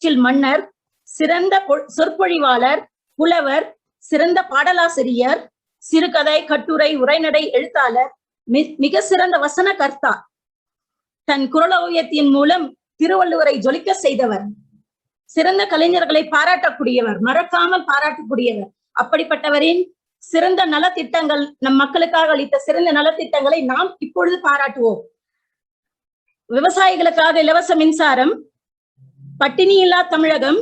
பேச்சில் மன்னர், சிறந்த சொற்பொழிவாளர், புலவர், சிறந்த பாடலாசிரியர், சிறுகதை, கட்டுரை, உரைநடை எழுத்தாளர், மிக சிறந்த வசன கர்த்தா. தன் குரலோவியத்தின் மூலம் திருவள்ளுவரை ஜொலிக்க செய்தவர். சிறந்த கலைஞர்களை பாராட்டக்கூடியவர், மறக்காமல் பாராட்டக்கூடியவர். அப்படிப்பட்டவரின் சிறந்த நலத்திட்டங்கள், நம் மக்களுக்காக அளித்த சிறந்த நலத்திட்டங்களை நாம் இப்பொழுது பாராட்டுவோம். விவசாயிகளுக்காக இலவச மின்சாரம், பட்டினியில்லா தமிழகம்,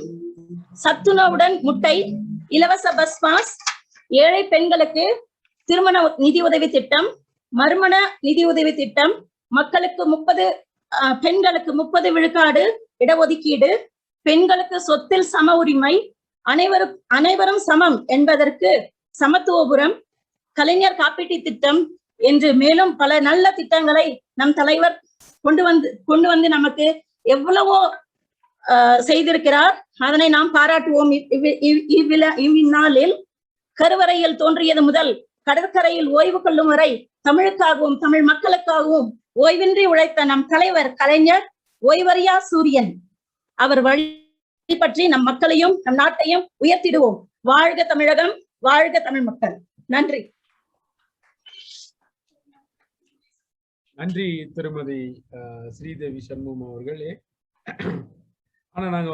சத்துணவுடன் முட்டை, இலவச பஸ் பாஸ், ஏழை பெண்களுக்கு திருமண நிதி உதவி திட்டம், மறுமண நிதி உதவி திட்டம், மக்களுக்கு பெண்களுக்கு 30 விழுக்காடு இடஒதுக்கீடு, பெண்களுக்கு சொத்தில் சம உரிமை, அனைவரும் சமம் என்பதற்கு சமத்துவபுரம், கலைஞர் காப்பீட்டு திட்டம் என்று மேலும் பல நல்ல திட்டங்களை நம் தலைவர் கொண்டு வந்து நமக்கு எவ்வளவோ செய்திருக்கிறார். அதனை நாம் பாராட்டுவோம். இந்நாளில் கருவறையில் தோன்றியது முதல் கடற்கரையில் ஓய்வு கொள்ளும் வரை தமிழுக்காகவும் தமிழ் மக்களுக்காகவும் ஓய்வின்றி உழைத்த நம் தலைவர் கலைஞர் ஓய்வறியா சூரியன். அவர் வழி பற்றி நம் மக்களையும் நம் நாட்டையும் உயர்த்திடுவோம். வாழ்க தமிழகம், வாழ்க தமிழ் மக்கள். நன்றி. நன்றி திருமதி ஸ்ரீதேவி சண்முகம் அவர்களே. ஆனா நாங்க